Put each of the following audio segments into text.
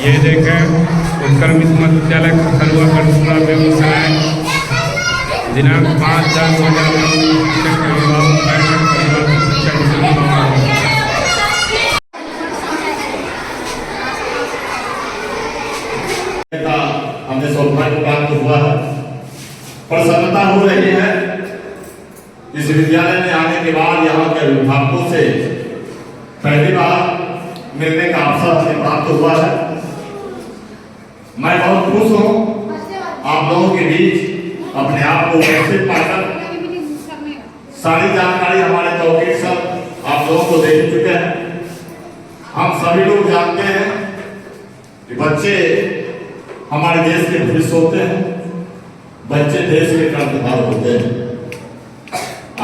ये देखें उत्तर विश्व विद्यालय खरवा गढ़पुरा बेगूसराय दिनांक 5/10/2024 शिक्षक अभिभावक बैठक परिवार शिक्षक हमने सौभाग्य प्राप्त हुआ है। प्रसन्नता हो रही है इस विद्यालय में आने के बाद यहाँ के अभिभावकों से पहली बार मिलने का अवसर हमें प्राप्त हुआ है। मैं बहुत खुश हूँ आप लोगों के बीच अपने आप को कैसे पाकर सारी जानकारी हमारे चौकी सब आप लोगों को दे चुके हैं। हम सभी लोग जानते हैं कि बच्चे हमारे देश के भविष्य होते हैं, बच्चे देश के कर्णधार होते हैं।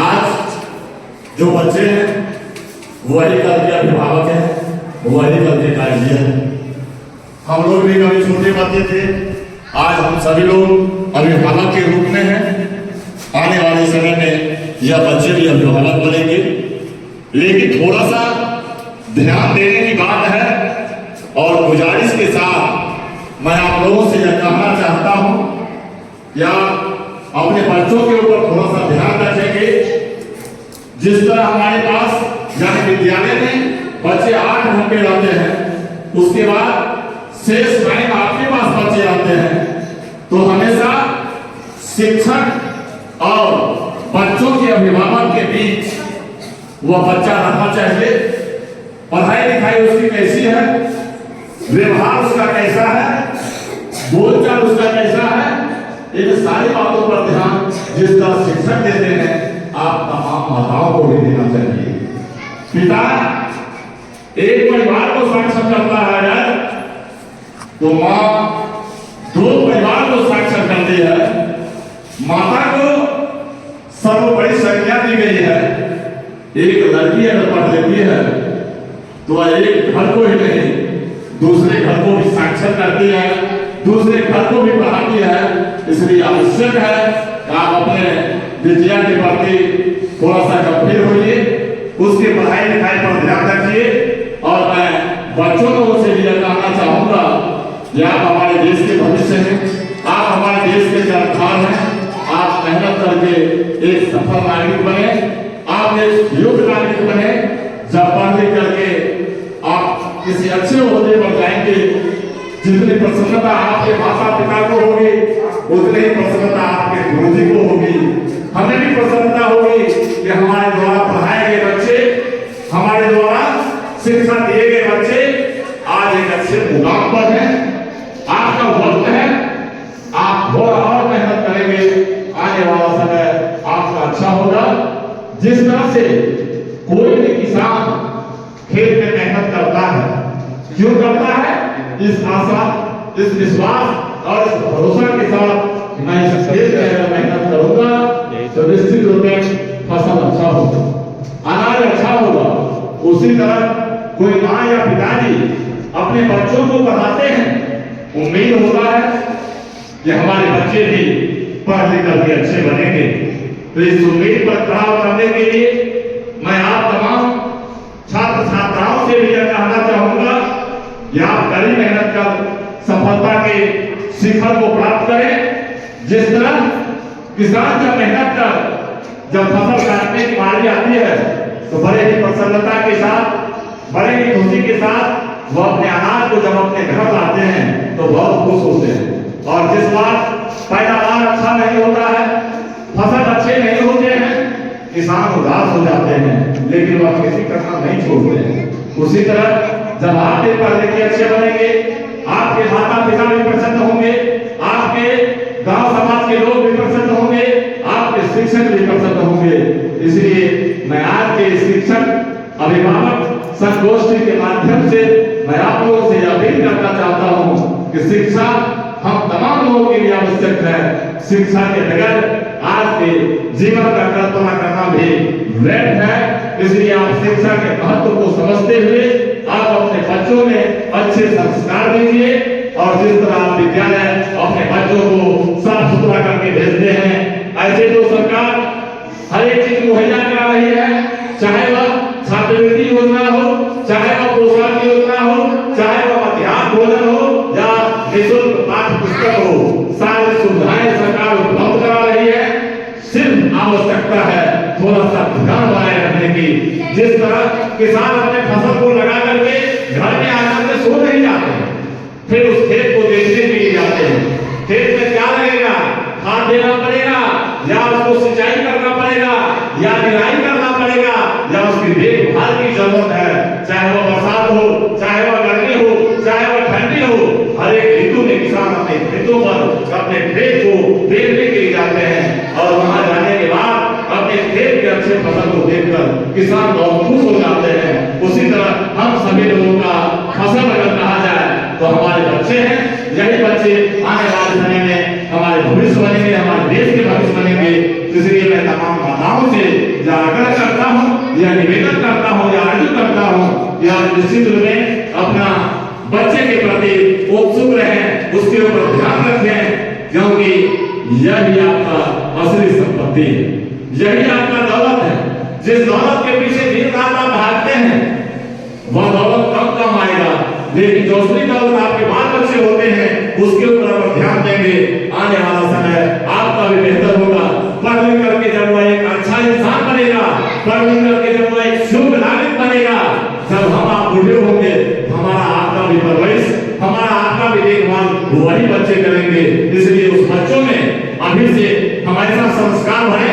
आज जो बच्चे हैं वही कल के अभिभावक हैं, वही कल के गार्जियन हैं। हम लोग भी कभी छोटे बच्चे थे, आज हम सभी लोग अभिभावक के रूप में हैं। आने वाले समय में यह बच्चे भी अभिभावक बनेंगे, लेकिन थोड़ा सा ध्यान देने की बात है और गुजारिश के साथ मैं आप लोगों से यह कहना चाहता हूं या अपने बच्चों के ऊपर थोड़ा सा ध्यान रखेंगे। जिस तरह हमारे पास यानी विद्यालय में बच्चे 8 घंटे रहते हैं, उसके बाद शेष टाइम आपके पास बच्चे आते हैं, तो हमेशा शिक्षक और बच्चों के अभिभावक के बीच वह बच्चा रहना चाहिए। पढ़ाई लिखाई उसकी कैसी है, व्यवहार उसका कैसा है, बोलचाल उसका कैसा है, इन सारी बातों पर ध्यान जिस तरह शिक्षक देते हैं आप तमाम माताओं को भी देना चाहिए। पिता एक परिवार को साक्षर करता है यार, तो माँ 2 परिवार को साक्षर करती है। माता को सर्वोपरि संज्ञा दी गई है। एक लड़की अगर पढ़ लेती है तो एक घर को ही नहीं दूसरे घर को भी साक्षर करती है, दूसरे घर को भी पढ़ाती है। इसलिए आवश्यक है कि आप अपने विद्या के प्रति थोड़ा सा गंभीर होइए, उसके पढ़ाई लिखाई पर ध्यान रखिए। और मैं बच्चों लोगों से भी यह कहना चाहूंगा कि आप हमारे देश के भविष्य हैं, आप हमारे देश के कर्णधार हैं। आप मेहनत करके एक सफल नागरिक बने, आप एक योग्य नागरिक बने। जब पढ़ लिख करके आप किसी अच्छे ओहदे पर जाएंगे, जितनी प्रसन्नता आपके माता पिता को होगी उतनी ही प्रसन्नता आपके गुरुजी को होगी। हमें भी प्रसन्नता होगी कि हमारे द्वारा पढ़ाए गए बच्चे, हमारे द्वारा शिक्षा दिए गए बच्चे आज एक अच्छे मुकाम पर हैं। आपका वक्त है, आप थोड़ा और मेहनत करेंगे, आने वाला समय आपका अच्छा होगा। जिस तरह से कोई भी किसान खेत में मेहनत करता है, क्यों करता है? इस आशा, इस विश्वास और इस भरोसा के साथ मैं इस खेत में अगर मेहनत करूंगा तो निश्चित रूप में फसल अच्छा होगा, अनाज अच्छा होगा। उसी तरह कोई माँ या पिताजी अपने बच्चों को पढ़ाते हैं, उम्मीद होता है कि हमारे बच्चे भी पढ़ लिख करके अच्छे बनेंगे। तो इस उम्मीद पर खरा उतरने के लिए मैं आप तमाम छात्र छात्राओं से भी यह कहना चाहूंगा कि आप कड़ी मेहनत कर सफलता के शिखर को प्राप्त करें। जिस तरह किसान जब मेहनत कर जब फसल काटने की बारी आती है तो बड़े ही प्रसन्नता के साथ, बड़े ही खुशी के साथ वो अपने अनाज को जब अपने घर लाते हैं तो बहुत खुश होते हैं। और जिस बार पैदावार अच्छा नहीं होता है, फसल अच्छे नहीं होते हैं, किसान उदास हो जाते हैं, लेकिन वह खेती करना नहीं छोड़ते हैं। उसी तरह जब आप भी पढ़ लिख के अच्छे बनेंगे, आपके माता पिता भी प्रसन्न होंगे, आपके गांव समाज के लोग भी प्रसन्न होंगे, आपके शिक्षक भी प्रसन्न होंगे। इसलिए मैं आज के शिक्षक अभिभावक संगोष्ठी के माध्यम से मैं आप लोगों से अपील करना चाहता हूँ कि शिक्षा हम तमाम लोगों के लिए आवश्यक है। शिक्षा के बगैर आज के जीवन का कल्पना करना भी व्यर्थ है। इसलिए आप शिक्षा के महत्व को समझते हुए आप अपने बच्चों में अच्छे संस्कार दीजिए। और जिस तरह आप विद्यालय अपने बच्चों को साफ सुथरा करके भेजते हैं, ऐसे तो सरकार हर एक चीज मुहैया करा रही है, चाहे वह छात्रवृत्ति योजना हो, चाहे वह पोषण योजना हो, चाहे वह मध्याह्न भोजन हो, पुस्तक हो, सारी सुविधाएं सरकार उपलब्ध करा रही है। सिर्फ आवश्यकता है थोड़ा सा ध्यान बनाए रखने की। जिस तरह किसान अपने फसल को लगा करके घर में आकर के सो नहीं जाते, फिर उस खेत को देखने के लिए जाते हैं। खेत में क्या लगेगा, खाद देना पड़ेगा, या उसको सिंचाई करना पड़ेगा, या निराई करना पड़ेगा, या उसकी देखभाल की जरूरत है। चाहे वह बरसात हो, चाहे वह गर्मी हो, चाहे वह ठंडी हो, हर एक ऋतु में किसान अपने खेतों पर अपने खेत को देखने के लिए जाते हैं। और वहां जाने के बाद अपने खेत के अच्छे फसल को देखकर किसान बहुत खुश हो जाते हैं। उसी तरह हम सभी लोगों का फसल अगर कहा जाए तो हमारे बच्चे हैं, यही बच्चे आने वाले समय में हमारे भविष्य बनेंगे, हमारे देश के भविष्य बनेंगे। इसलिए मैं तमाम माताओं से आग्रह करता हूँ, या निवेदन करता हूँ, या आर्जू करता हूँ, या निश्चित रूप में अपना बच्चे के प्रति उत्सुक रहें, उसके ऊपर ध्यान रखें, क्योंकि यही आपका असली संपत्ति है, यही आपका दौलत है। जिस दौलत के पीछे दिन रात आप भागते हैं वह दौलत कम आएगा, लेकिन जो असली दौलत आपके बाल बच्चे होते हैं उसके ऊपर अगर ध्यान देंगे, आने वाला समय आपका भी बेहतर होगा। पढ़ लिख करके जब वह एक अच्छा इंसान बनेगा, पढ़ लिख करके जब वह एक शुभ नागरिक बनेगा, जब हम आप बूढ़े होंगे, हमारा आपका भी परवरिश, हमारा आपका भी देखभाल वही बच्चे करेंगे। इसलिए उस बच्चों में अभी से हमारे साथ संस्कार भरे,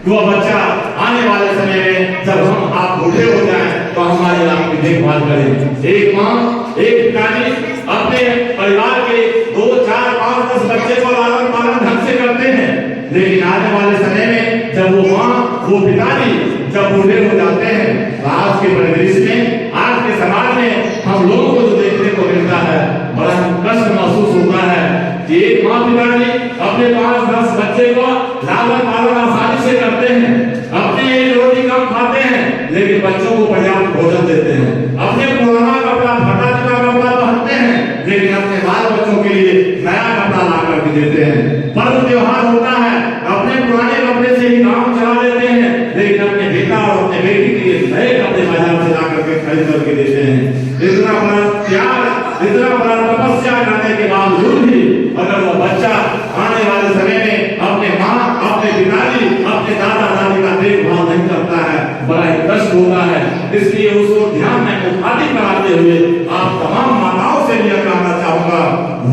वह बच्चा आने वाले समय में जब हम आप बूढ़े हो जाएं तो हमारे आपकी देखभाल करें। एक माँ, एक पिताजी अपने परिवार के 2, 4, 5, 10 बच्चे को लालन पालन ढंग से करते हैं, लेकिन आने वाले समय में जब वो माँ, वो पिताजी जब बूढ़े हो जाते हैं, आज के परिवेश में, आज के समाज में हम लोगों को जो देखने को मिलता है, बड़ा कष्ट महसूस होता है कि एक माँ पिताजी अपने 5-10 बच्चे को लालन पालन आसानी से करते हैं, अपने एक रोटी कम खाते हैं, लेकिन बच्चों को पर्याप्त भोजन देते हैं, अपने पुराना कपड़ा, फटा चुका कपड़ा पहनते हैं, लेकिन अपने बाल बच्चों के लिए नया कपड़ा ला करके देते हैं। पर्व त्योहार होता है, अपने पुराने कपड़े से ही काम चला लेते हैं, लेकिन अपने बेटा और अपने बेटी के लिए नए कपड़े बाजार से ला करके खरीद करके देते हैं। इतना बड़ा त्याग, इतना बड़ा तपस्या करने के बावजूद भी अगर वो बच्चा आने वाले समय में अपने माँ, अपने पिताजी, अपने दादा दादी का देखभाल नहीं करता है, बड़ा ही कष्ट होता है। इसलिए उसको ध्यान में मुखातिब कराते हुए आप तमाम माताओं से भी कहना चाहूंगा,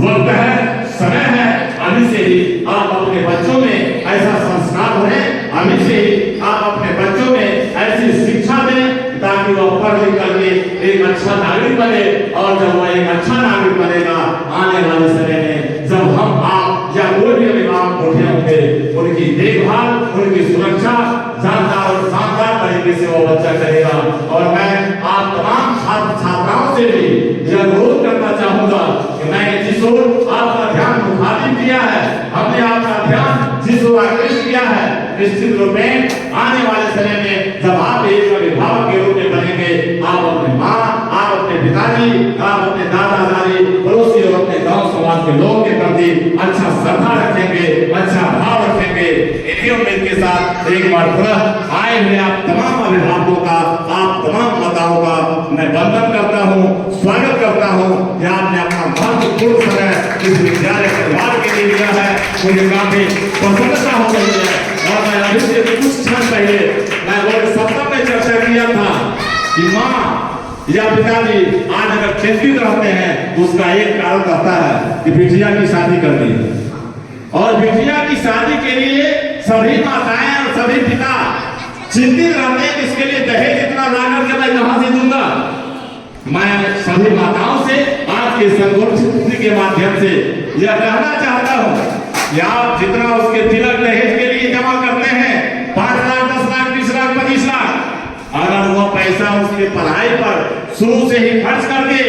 वक्त है, समय है, अभी से ही आप अपने बच्चों में ऐसा संस्कार भरें, अभी से ही आप अपने बच्चों में ऐसी शिक्षा दें ताकि वह पढ़ लिख करके एक अच्छा नागरिक बने। और जब वह एक अच्छा नागरिक बनेगा, आने वाले समय में जब हम आप या कोई भी अभिभावक बूढ़े होंगे, उनकी देखभाल, उनकी सुरक्षा जानदार और शानदार तरीके से वो बच्चा करेगा। और मैं आप तमाम छात्र छात्राओं से भी यह अनुरोध करना चाहूंगा कि मैंने जिस ओर आपका ध्यान मुखातिब किया है, हमने आपका ध्यान जिस ओर आकृष्ट किया है, निश्चित रूप में आने वाले समय में जब आप एक अभिभावक के रूप में बनेंगे, आप अपने माँ, आप अपने पिताजी, आप अपने दादा दादी, पड़ोसी और अपने गांव समाज के लोगों के प्रति अच्छा श्रद्धा रखेंगे, अच्छा भाव रखेंगे। इन्हीं उम्मीद के साथ एक बार पुनः आए हुए आप तमाम अभिभावकों का, आप तमाम माताओं का मैं वंदन करता हूँ, स्वागत करता हूँ कि आपने अपना महत्वपूर्ण समय इस विद्यालय परिवार के लिए दिया है। मुझे काफी प्रसन्नता हो रही है। और मैं अभी से कुछ क्षण पहले मैं वो सप्ताह में चर्चा किया था कि माँ या पिताजी आज अगर चिंतित रहते हैं तो उसका एक कारण रहता है कि बिटिया की शादी कर दी, और बिटिया की शादी के लिए सभी माताएं और सभी पिता चिंतित रहते हैं कि इसके लिए दहेज इतना ला करके मैं कहां से दूंगा। मैं सभी माताओं से आज के संगोष्ठी के माध्यम से यह कहना चाहता हूं कि आप जितना उसके तिलक दहेज के लिए जमा करते हैं, 5 लाख, 10 लाख, 20 लाख, 25 लाख, अगर वह पैसा उसके पढ़ाई पर शुरू से ही खर्च करके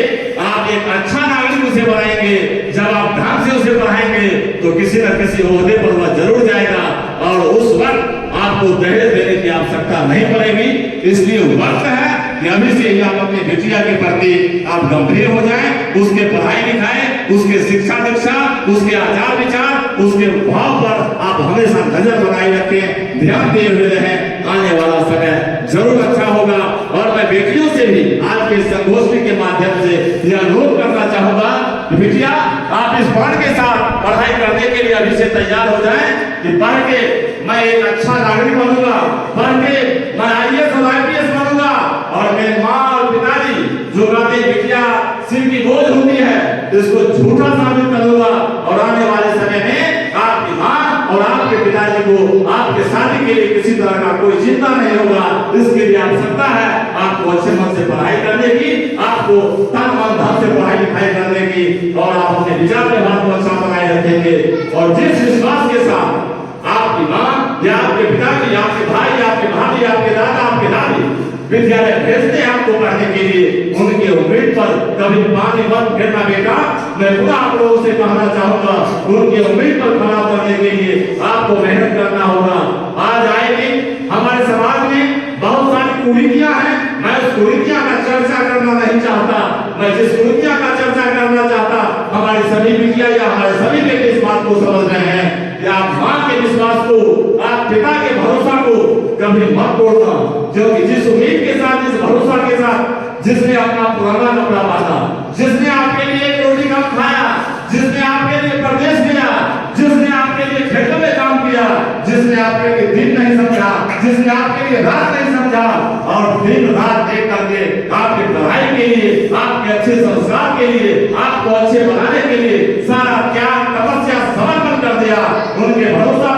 आप एक अच्छा नागरिक उसे बनाएंगे, जब आप ढंग से उसे पढ़ाएंगे तो किसी न किसी ओहदे पर वह जरूर जाएगा और उस वक्त आपको दहेज देने की आवश्यकता नहीं पड़ेगी। इसलिए वक्त है कि अभी से ही आप अपनी बिटिया के प्रति आप गंभीर हो जाएं, उसके पढ़ाई लिखाई, उसके शिक्षा दीक्षा, उसके आचार विचार, उसके भाव पर आप हमेशा नजर बनाए रखें, ध्यान दिए हुए रहें। आने वाला समय जरूर अच्छा होगा। और और मैं बेटियों से भी आज के संगोष्ठी के माध्यम से यह अनुरोध करना चाहूंगा कि बिटिया आप इस बाण के साथ पढ़ाई करने के लिए अभी से तैयार हो जाएं कि पढ़ के मैं एक अच्छा नागरिक बनूंगा, पढ़ के मैं IAS और IPS बनूंगा और मेरे माँ और पिताजी जो कहते हैं बिटिया सिर की बोझ होती है इसको झूठा साबित करूंगा और आने वाले समय में आपकी माँ और आपके पिताजी को आपके शादी के लिए किसी तरह का कोई चिंता नहीं होगा। इसके लिए आवश्यकता है आपको अच्छे मन से पढ़ाई करने की, आपको तन मन धन से पढ़ाई लिखाई करने की और आप अपने विचार व्यवहार को अच्छा बनाए रखेंगे और जिस विश्वास के साथ आपकी माँ या आपके पिताजी, आपके भाई, आपके भाभी, आपके दादा, आपके दादी विद्यालय भेजते हैं आपको पढ़ने के लिए, उनके उम्मीद पर कभी पानी मत फेरना बेटा। मैं खुदा आप लोगों से कहना चाहूंगा उनकी उम्मीद पर खड़ा करने के लिए आपको मेहनत करना होगा। आज आएगी हमारे समाज में बहुत सारी कुरीतियां हैं, मैं उस कुरीतियां का चर्चा करना नहीं चाहता। मैं जिस कुरीतियां का चर्चा करना चाहता हमारी सभी बिटिया या हमारे सभी बेटे इस बात को समझ रहे हैं कि आप माँ के विश्वास को, आप पिता के भरोसा को कभी मत तोड़ना, जो कि जिस उम्मीद के साथ, जिस भरोसा के साथ जिसने अपना पुराना कपड़ा बांधा, जिसने आपके लिए एक रोटी कम खाया, जिसने आपके लिए परदेश गया, जिसने आपके लिए खेतों में काम किया, जिसने आपके लिए दिन नहीं समझा, जिसने आपके लिए रात नहीं समझा और दिन रात एक करके आपकी पढ़ाई के लिए, आपके अच्छे संस्कार के लिए, आपको अच्छे बनाने के लिए सारा त्याग, तपस्या, समर्पण कर दिया, उनके भरोसा